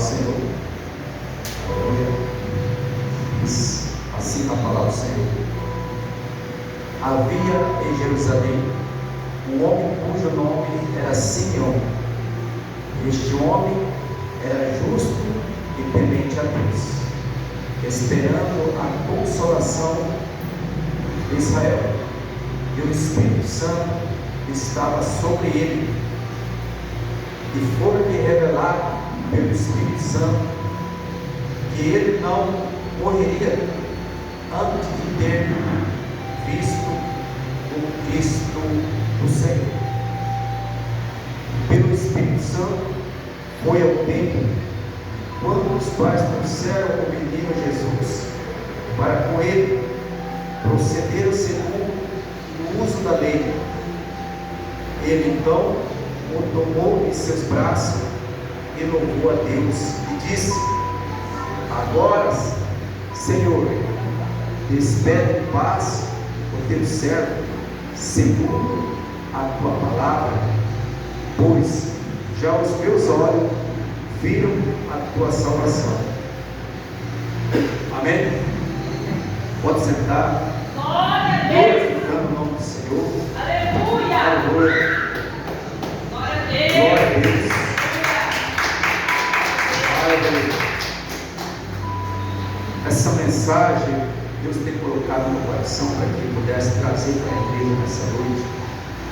Senhor. Aleluia. Diz assim na palavra do Senhor: havia em Jerusalém um homem cujo nome era Simeão. Este homem era justo e temente a Deus, esperando a consolação de Israel, e o Espírito Santo estava sobre ele, e foi-lhe revelado pelo Espírito Santo que ele não morreria antes de ter visto o Cristo do Senhor. Pelo Espírito Santo foi ao templo quando os pais trouxeram o menino Jesus para com ele procederam segundo o uso da lei. Ele então o tomou em seus braços e louvou a Deus e disse: agora, Senhor, despede em paz o teu servo segundo a tua palavra, pois já os meus olhos viram a tua salvação. Amém? Pode sentar. Glória a Deus. Glorificando o nome do Senhor. Aleluia. Aleluia. Glória a Deus. Glória a Deus. Aleluia. Essa mensagem Deus tem colocado no coração para que pudesse trazer para a igreja nessa noite.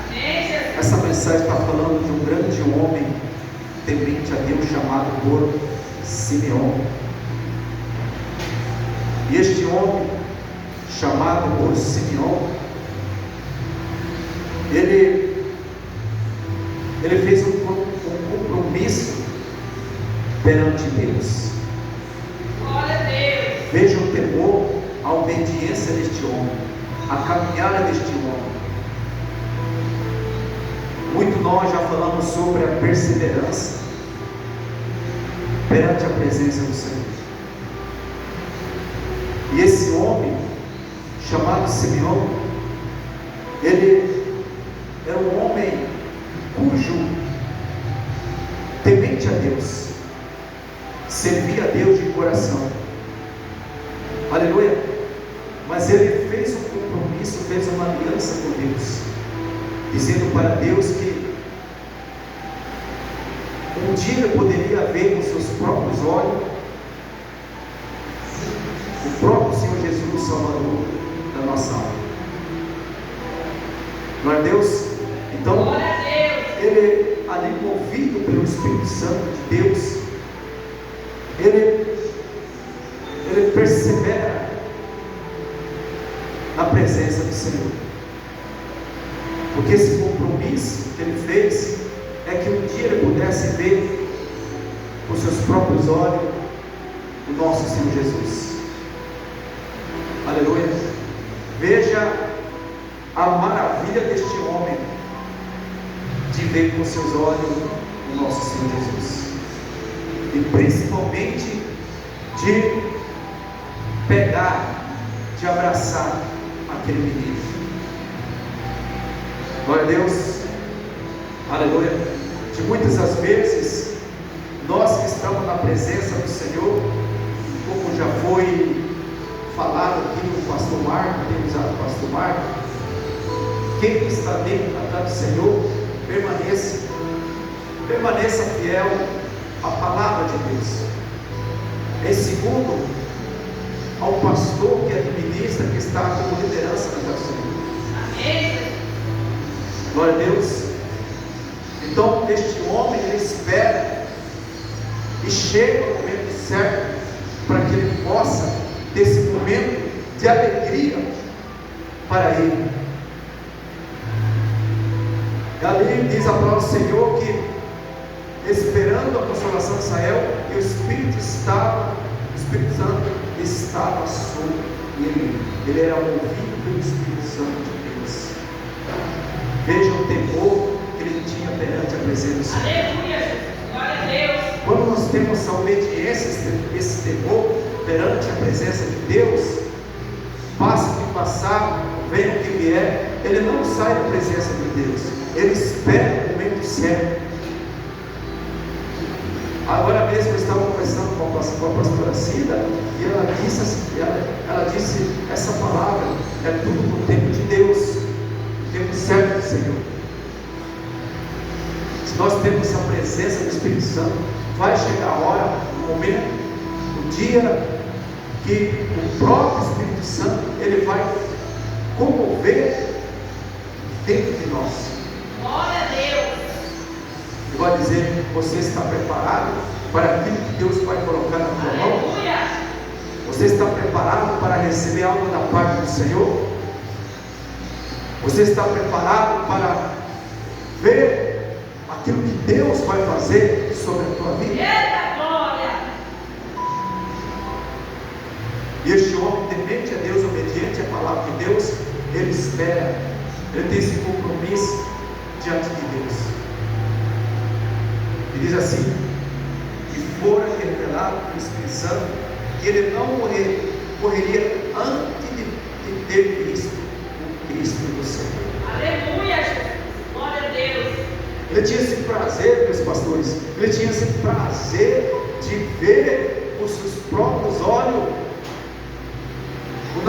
Amém, Jesus. Essa mensagem está falando de um grande homem temente a Deus chamado por Simeão. E este homem chamado por Simeão, ele fez um compromisso perante Deus. Glória a Deus. Veja o temor, a obediência deste homem, a caminhada deste homem. Muito nós já falamos sobre a perseverança perante a presença do Senhor. E esse homem, chamado Simeão, ele era um homem cujo temente a Deus, servia a Deus de coração. Aleluia. Mas ele fez um compromisso, fez uma aliança com Deus, dizendo para Deus que um dia ele poderia ver com seus próprios olhos o próprio Senhor Jesus, o Salvador da nossa alma. Glória a Deus. Então, Glória a Deus. ele, ali movido pelo Espírito Santo de Deus, ele persevera na presença do Senhor, porque esse compromisso que ele fez é que um dia ele pudesse ver com seus próprios olhos o nosso Senhor Jesus. Aleluia. Veja a maravilha deste homem de ver com seus olhos o nosso Senhor Jesus, e principalmente de pegar, de abraçar aquele menino. Glória a Deus. Aleluia. De muitas das vezes nós que estamos na presença do Senhor, como já foi falado aqui no pastor Marco, temos o pastor Marco, quem está dentro da casa do Senhor, permaneça fiel à palavra de Deus. Em segundo, ao pastor que administra, que está como liderança na casa do Senhor. Amém. Glória a Deus. Então este homem, ele espera e chega o momento certo para que ele possa ter esse momento de alegria para ele. E ali diz a palavra do Senhor que, esperando a consolação de Israel, e o Espírito Santo estava sobre ele. Ele era movido pelo Espírito Santo de Deus. Veja o temor que ele tinha perante a presença do Senhor. Aleluia. Glória a Deus. Quando nós temos a obediência, esse temor perante a presença de Deus, passe o que passar, venha o que vier, ele não sai da presença de Deus, ele espera o momento certo. Agora mesmo eu estava conversando conversando com a pastora Cida, e ela disse essa palavra: é tudo no tempo de Deus, no tempo certo do Senhor. Se nós temos a presença do Espírito Santo, vai chegar a hora, o momento, o dia que o próprio Espírito Santo ele vai comover dentro de nós. Glória a Deus. Ele vai dizer: você está preparado para aquilo que Deus vai colocar na tua mão? Aleluia. Você está preparado para receber algo da parte do Senhor? Você está preparado para ver aquilo que Deus vai fazer sobre a tua vida? Eita glória. E este homem, temente a Deus, obediente à palavra de Deus, ele espera, ele tem esse compromisso diante de Deus. E diz assim: que fora revelado pelo Espírito Santo que ele não morreria antes de ter visto o Cristo do Senhor. Aleluia, Jesus. Glória a Deus. Ele tinha esse prazer, meus pastores, ele tinha esse prazer de ver com seus próprios olhos o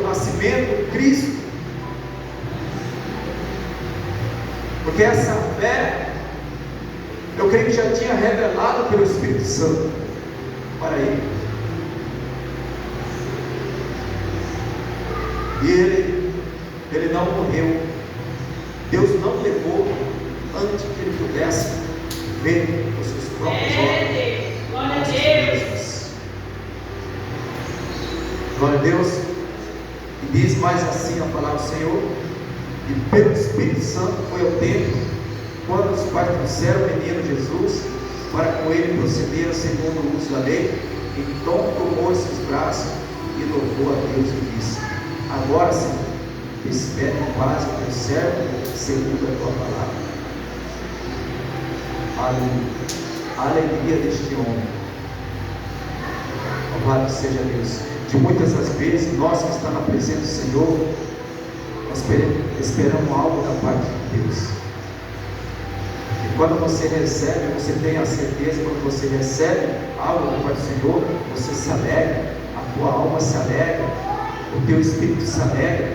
nascimento de Cristo. Porque essa fé, eu creio que já tinha revelado pelo Espírito Santo para ele. E ele não morreu. Deus não levou antes que ele pudesse ver com seus próprios olhos. Glória a Deus. Glória a Deus. E diz mais assim a palavra do Senhor: e pelo Espírito Santo foi ao templo, quando os pais trouxeram o menino Jesus, para com ele procederam segundo o uso da lei. Então tomou esses braços e louvou a Deus e disse: agora, Senhor, despede em paz o teu servo, segundo a tua palavra. Aleluia. A alegria deste homem. Louvado seja Deus. De muitas das vezes, nós que estamos na presença do Senhor, nós esperamos algo da parte de Deus. E quando você recebe, você tem a certeza, quando você recebe algo da parte do Senhor, você se alegra, a tua alma se alegra, o teu espírito se alegra,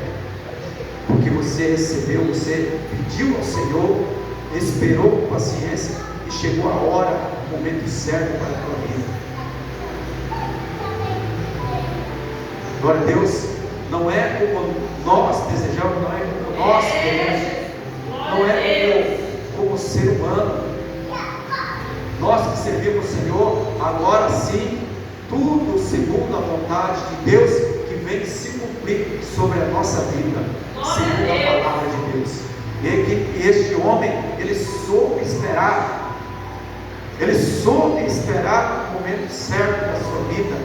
porque você recebeu, você pediu ao Senhor, esperou com paciência e chegou a hora, o momento certo para a tua vida. Glória a Deus. Não é como nós desejamos, não é como nós queremos, não é como ser humano. Nós que servimos o Senhor, agora sim, tudo segundo a vontade de Deus, que vem se cumprir sobre a nossa vida, segundo a palavra de Deus. E este homem, ele soube esperar, o momento certo da sua vida,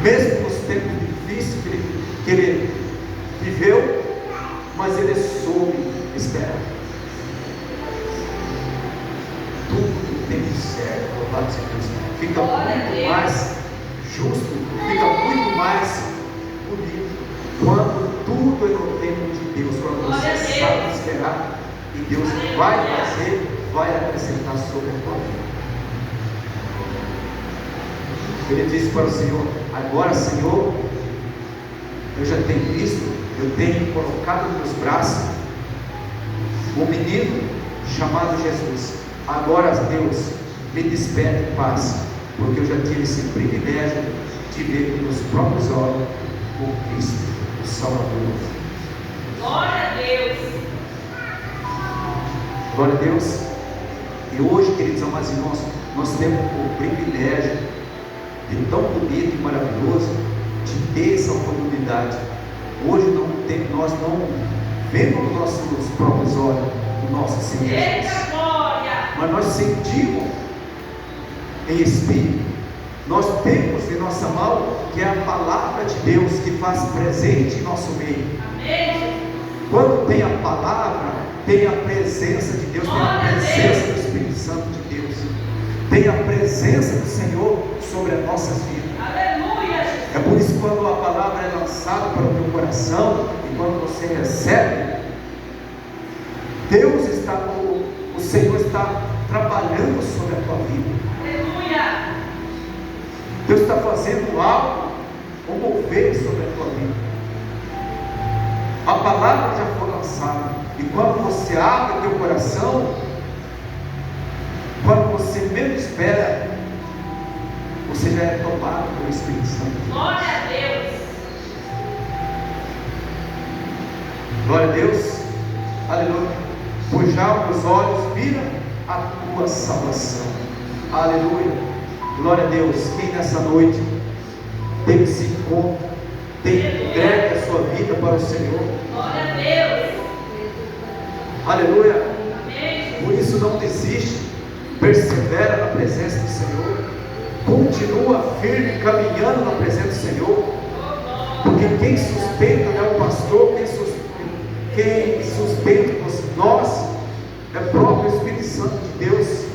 mesmo nos tempos difíceis que ele viveu, mas ele soube esperar. Tudo no tempo certo, louvado seja Deus, fica muito mais justo, fica muito mais bonito quando tudo é no tempo de Deus, quando você sabe esperar, e Deus vai fazer, vai acrescentar sobre a tua vida. Ele disse para o Senhor: agora, Senhor, eu já tenho visto, eu tenho colocado nos meus braços um menino chamado Jesus. Agora, Deus, me despede em paz, porque eu já tive esse privilégio de ver com meus próprios olhos o Cristo, o Salvador. Glória a Deus. Glória a Deus. E hoje, queridos amados irmãos, nós temos o privilégio de tão bonito e maravilhoso de ter essa oportunidade. Hoje nós não vemos com nossos próprios olhos o nosso Senhor Jesus, mas nós sentimos em espírito. Nós temos em nossa mão, que é a palavra de Deus, que faz presente em nosso meio. Amém. Quando tem a palavra, tem a presença de Deus, tem a presença do Espírito Santo de Deus, tem a presença do Senhor sobre as nossas vidas. Aleluia. É por isso que quando a palavra é lançada para o teu coração, e quando você recebe, Deus está, o Senhor está trabalhando sobre a tua vida. Deus está fazendo algo, um mover sobre a tua vida. A palavra já foi lançada, e quando você abre o teu coração, quando você menos espera, você já é tomado pelo Espírito Santo. Glória a Deus. Glória a Deus. Aleluia. Pois já os olhos viram a tua salvação. Aleluia. Glória a Deus. Quem nessa noite teve esse encontro, tem entregue a sua vida para o Senhor. Glória a Deus. Aleluia. Amém. Por isso não desiste, persevera na presença do Senhor, continua firme, caminhando na presença do Senhor, porque quem sustenta não é o pastor, quem sustenta nós é o próprio Espírito Santo de Deus.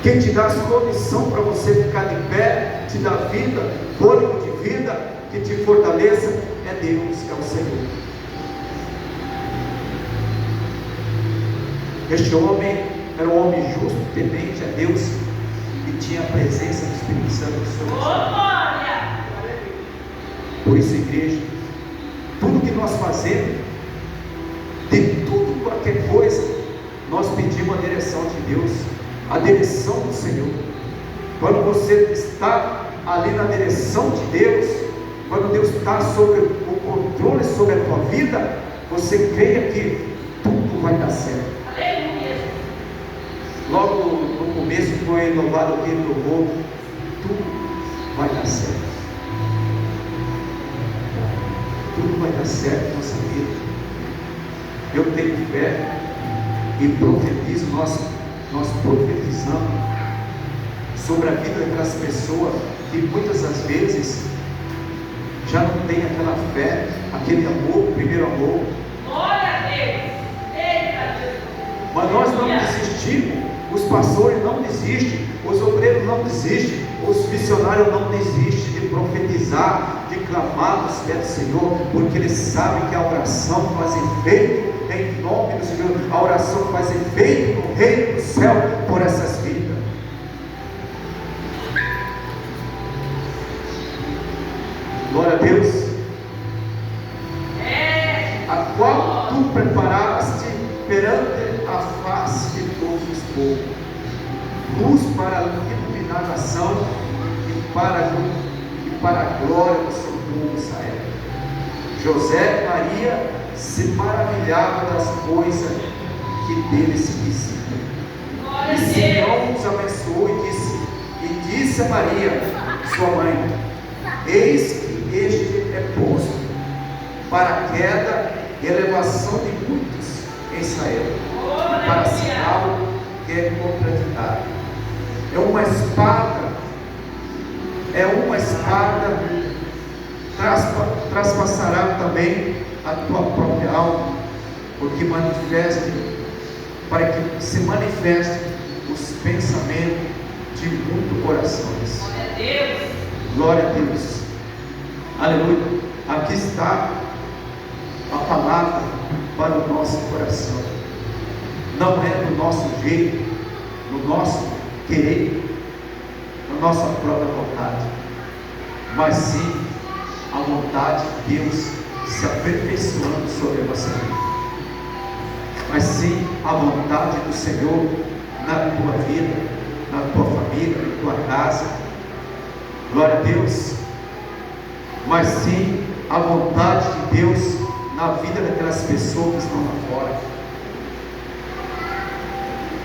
Quem te dá a condição para você ficar de pé, te dá vida, fôlego de vida, que te fortaleça, é Deus, é o Senhor. Este homem era um homem justo, temente a Deus, e tinha a presença do Espírito Santo sobre si. Glória. Por isso, igreja, tudo que nós fazemos, de tudo, qualquer coisa, nós pedimos a direção de Deus, a direção do Senhor. Quando você está ali na direção de Deus, quando Deus está sobre o controle sobre a tua vida, você creia que tudo vai dar certo. Aleluia. Logo no começo foi louvado aquele louvor, tudo vai dar certo. Tudo vai dar certo na nossa vida. Eu tenho fé e profetizo, nós profetizamos sobre a vida daquelas pessoas que muitas das vezes já não tem aquela fé, aquele amor, o primeiro amor. Glória a Deus. Eita Deus. Mas nós não desistimos, os pastores não desistem, os obreiros não desistem, os missionários não desistem de profetizar, de clamar nos pés do Senhor, porque eles sabem que a oração faz efeito em nome do Senhor, a oração faz efeito no reino do céu por essas vidas. Glória a Deus. A qual tu preparaste perante a face de todos os povos, luz para a iluminação e para a glória do seu povo Israel. José e Maria se maravilhavam das coisas que dele se diziam. E Simeão os abençoou e disse a Maria, sua mãe: eis que este é posto para a queda e elevação de muitos em Israel, e para sinal que é contraditado. É uma espada, traspassará também a tua própria alma, porque para que se manifeste os pensamentos de muitos corações. Glória a Deus. Aleluia. Aqui está a palavra para o nosso coração. Não é do nosso jeito, no nosso querer, na nossa própria vontade, mas sim a vontade de Deus se aperfeiçoando sobre a nossa vida, mas sim a vontade do Senhor na tua vida, na tua família, na tua casa. Glória a Deus. Mas sim a vontade de Deus na vida daquelas pessoas que estão lá fora.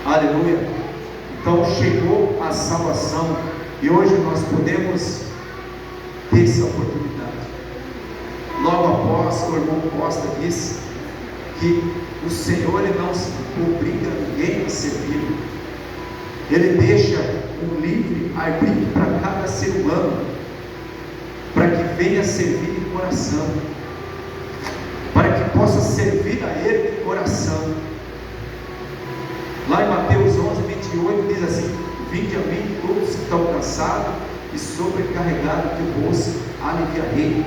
Aleluia. Então chegou a salvação e hoje nós podemos ter essa oportunidade. Logo após, o irmão Costa disse que o Senhor ele não obriga ninguém a servir. Ele deixa um livre arbítrio para cada ser humano, para que venha servir de coração, para que possa servir a Ele de coração. Lá em Mateus 11:28 diz assim: vinde a mim todos que estão cansados e sobrecarregados, que eu vos aliviarei.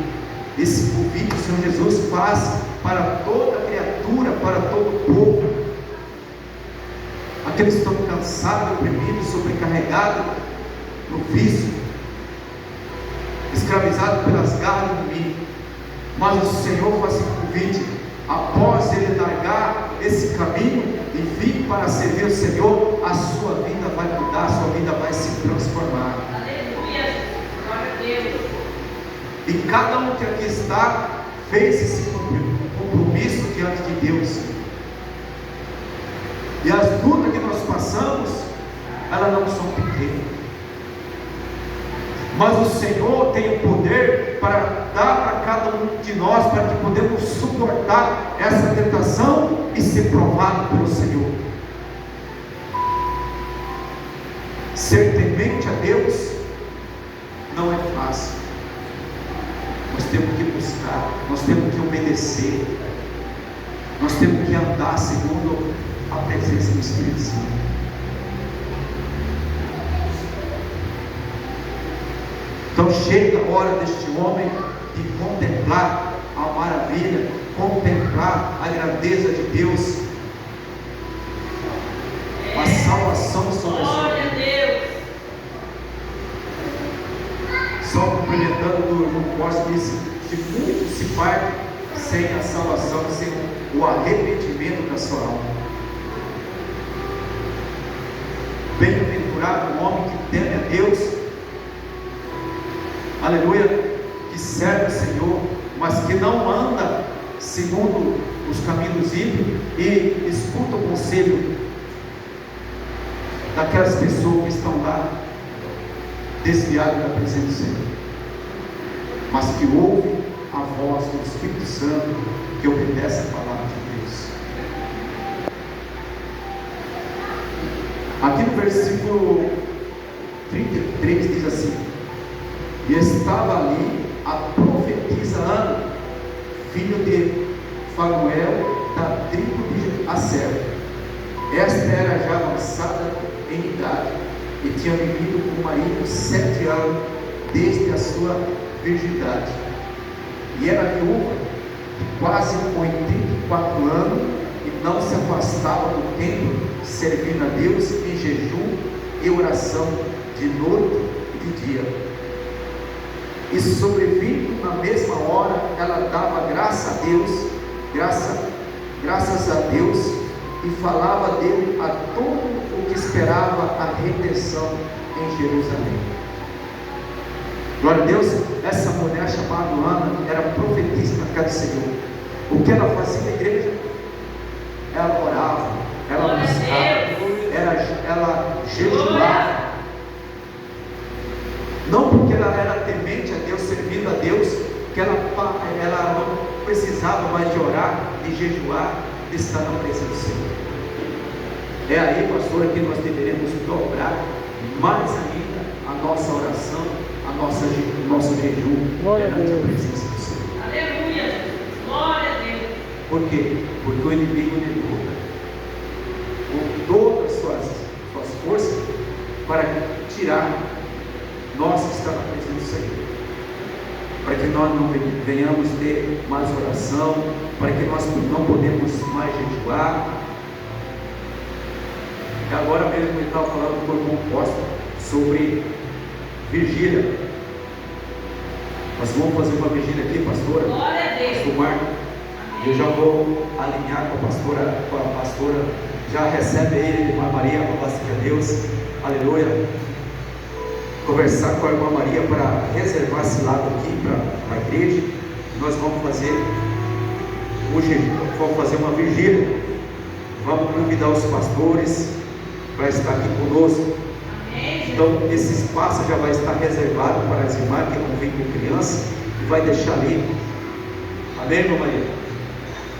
Esse convite o Senhor Jesus faz para toda criatura, para todo povo. Aqueles que estão cansados, oprimidos, sobrecarregados no vício, escravizados pelas garras do inimigo. Mas o Senhor faz um convite: após ele largar esse caminho e vir para servir o Senhor, a sua vida vai mudar, a sua vida vai se transformar. Aleluia. Glória a Deus. E cada um que aqui está fez esse compromisso diante de Deus. E as lutas que nós passamos, elas não são pequenas. Mas o Senhor tem o poder para dar para cada um de nós, para que podemos suportar essa tentação e ser provado pelo Senhor. Ser temente a Deus não é fácil. Nós temos que buscar, nós temos que obedecer, nós temos que andar segundo a presença do Espírito Santo. Então chega a hora deste homem de contemplar a maravilha, contemplar a grandeza de Deus, a salvação sobre a sua Glória a Deus. Só complementando o irmão Costa, disse que muitos se partem sem a salvação, sem o arrependimento da sua alma. Bem-aventurado o homem que teme a Deus, aleluia, que serve o Senhor, mas que não anda segundo os caminhos ímpios e escuta o conselho daquelas pessoas que estão lá desviadas da presença do Senhor, mas que ouve a voz do Espírito Santo, que obedece a palavra de Deus. Aqui no versículo 33 diz assim: e estava ali a profetisa Ana, filho de Fanuel, da tribo de Aser. Esta era já avançada em idade e tinha vivido com o marido 7 anos desde a sua virgindade, e era viúva de quase 84 anos e não se afastava do templo, servindo a Deus em jejum e oração de noite e de dia. E sobrevindo na mesma hora, ela dava graças a Deus, e falava dele a todo o que esperava a redenção em Jerusalém. Glória a Deus. Essa mulher chamada Ana era profetisa na casa do Senhor. O que ela fazia na igreja? Ela orava, ela buscava, ela jejuava. Não porque ela era temente a Deus, servindo a Deus, que ela não precisava mais de orar e jejuar, de estar na presença do Senhor. É aí, pastor, que nós deveremos dobrar mais ainda a nossa oração, o nosso jejum perante a presença do Senhor. Aleluia. Glória a Deus. Por quê? Porque o inimigo luta com todas as suas forças para tirar nós que estamos na presença do Senhor, para que nós não venhamos ter mais oração, para que nós não podemos mais jejuar. E agora mesmo ele estava falando com o irmão Costa sobre vigília. Nós vamos fazer uma vigília aqui, pastora. Glória a Deus. Pastor Marco. Eu já vou alinhar com a pastora, já recebe ele, irmã Maria, glória a Deus, aleluia. Conversar com a irmã Maria para reservar esse lado aqui para a igreja. Nós vamos fazer uma vigília. Vamos convidar os pastores para estar aqui conosco. Amém. Então esse espaço já vai estar reservado para as irmãs que não vêm com criança, e vai deixar ali. Amém, irmã Maria?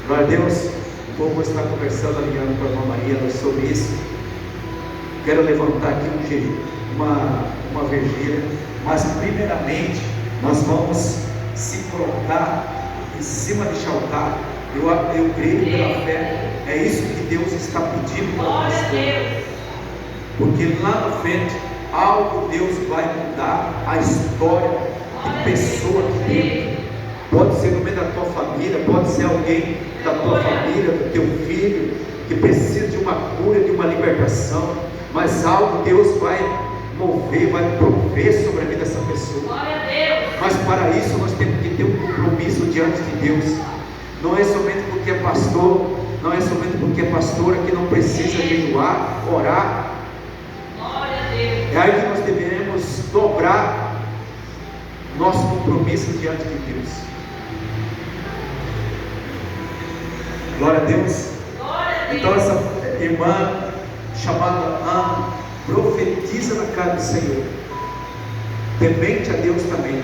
Glória a Deus. Então vou estar conversando, alinhando com a irmã Maria sobre isso. Quero levantar aqui uma vigília, mas primeiramente nós vamos se colocar em cima deste altar. Eu creio pela fé, é isso que Deus está pedindo para nós, porque lá na frente algo Deus vai mudar a história de pessoa que tem. Pode ser no meio da tua família, pode ser alguém da tua família, do teu filho, que precisa de uma cura, de uma libertação, mas algo Deus vai mover, vai prover sobre a vida dessa pessoa. Glória a Deus. Mas para isso nós temos que ter um compromisso diante de Deus. Não é somente porque é pastor, não é somente porque é pastora que não precisa jejuar, orar. Glória a Deus. É aí que nós devemos dobrar nosso compromisso diante de Deus. Glória a Deus. Glória a Deus. Então essa irmã chamada Ana profetiza na casa do Senhor, temente a Deus também.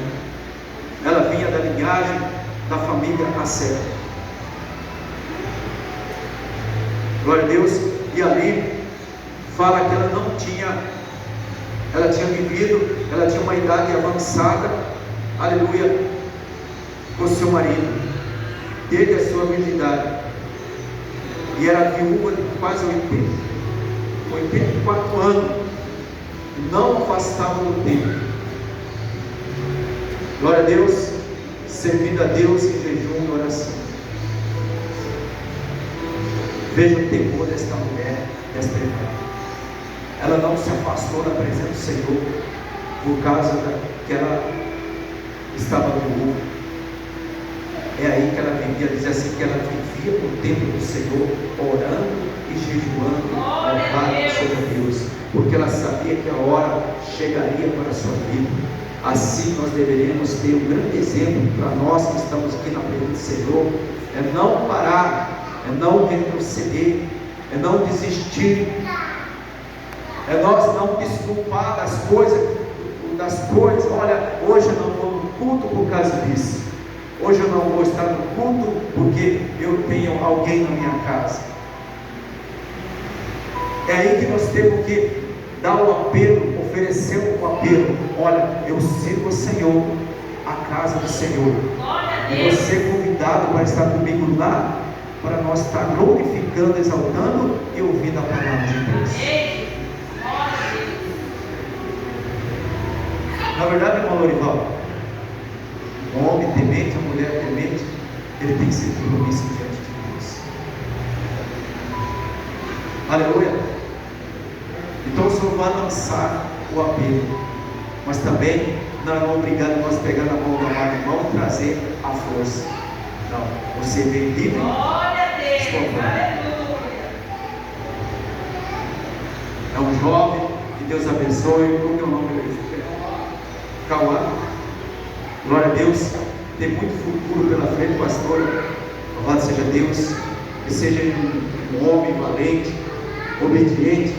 Ela vinha da linhagem da família Asser. Glória a Deus. E ali fala que ela tinha vivido, ela tinha uma idade avançada, aleluia, com seu marido, desde a sua virgindade, e era viúva de quase 84 anos, não afastava do templo. Glória a Deus, servindo a Deus em jejum e oração. Veja o temor desta mulher, desta irmã. Ela não se afastou da presença do Senhor por causa que ela estava viúva. É aí que ela vivia, diz assim, que ela vivia no templo do Senhor, orando e jejuando, louvando sobre Deus, porque ela sabia que a hora chegaria para a sua vida. Assim nós deveríamos ter um grande exemplo para nós que estamos aqui na presença do Senhor, é não parar, é não retroceder, é não desistir, é nós não desculpar das coisas, olha, hoje eu não vou no culto por causa disso, hoje eu não vou estar no culto porque eu tenho alguém na minha casa. É aí que nós temos que dar o apelo, oferecer o apelo. Olha, eu sirvo o Senhor, a casa do Senhor, e você é convidado para estar comigo lá, para nós estar glorificando, exaltando e ouvindo a palavra de Deus. Na verdade, irmão Lorival, o homem temente, a mulher temente, ele tem que ser compromisso diante de Deus. Aleluia. Então o Senhor vai lançar o apelo, mas também não é obrigado nós pegar na mão da mão irmão e trazer a força. Não, você vem livre. Glória a Deus. Aleluia. É um jovem, que Deus abençoe. Como é o nome dele? Cauã. Glória a Deus. Tem muito futuro pela frente, pastor. Louvado seja Deus. Que seja um homem valente, obediente.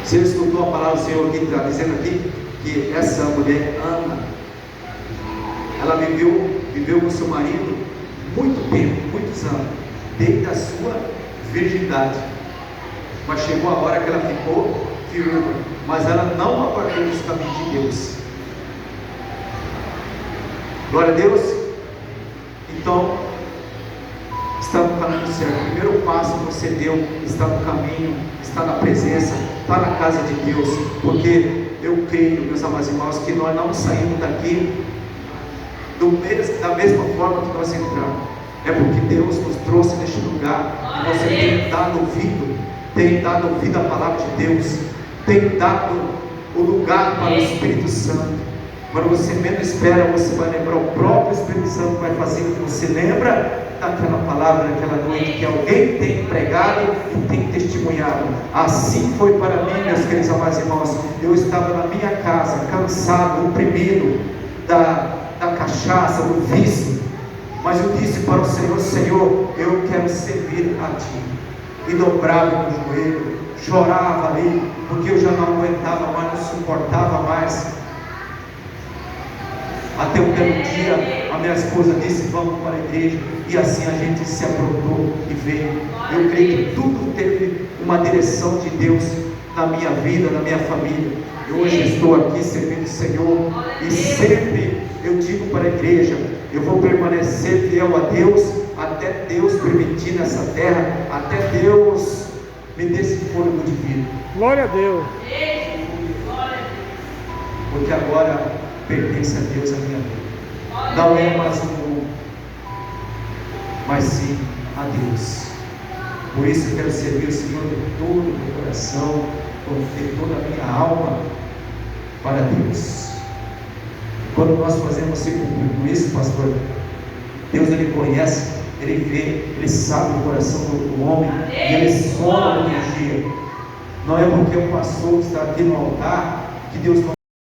Você escutou a palavra do Senhor aqui, está dizendo aqui que essa mulher, Ana, ela viveu com seu marido muito tempo, muitos anos, desde a sua virgindade. Mas chegou a hora que ela ficou viúva, mas ela não apartou dos caminhos de Deus. Glória a Deus. Então, está no caminho certo. O primeiro passo que você deu está no caminho, está na presença, está na casa de Deus, porque eu creio, meus amados irmãos, que nós não saímos daqui da mesma forma que nós entramos. É porque Deus nos trouxe neste lugar, que você tem dado ouvido à palavra de Deus, tem dado o lugar para o Espírito Santo. Quando você menos espera, você vai lembrar, o próprio Espírito Santo vai fazer com que você lembra daquela palavra, daquela noite que alguém tem pregado e tem testemunhado. Assim foi para mim, meus queridos amados irmãos. Eu estava na minha casa, cansado, oprimido da cachaça, do vício, mas eu disse para o Senhor: Senhor, eu quero servir a Ti. E dobrava o joelho, chorava ali, porque eu já não aguentava mais, não suportava mais. Até um belo dia, a minha esposa disse: vamos para a igreja, e assim a gente se aprontou e veio. Eu creio que tudo teve uma direção de Deus na minha vida, na minha família. Eu hoje estou aqui servindo o Senhor, e sempre eu digo para a igreja: eu vou permanecer fiel a Deus, até Deus permitir nessa terra, até Deus me dê esse fôlego de vida. Glória a Deus. Porque agora pertence a Deus a minha vida. Não é mais um mundo, mas sim a a Deus. Por isso eu quero servir o Senhor de todo o meu coração, de toda a minha alma, para Deus. Quando nós fazemos assim com isso, pastor, Deus, Ele conhece, Ele vê, Ele sabe o coração do homem, e Ele sonda no dia. Não é porque o pastor está aqui no altar que Deus não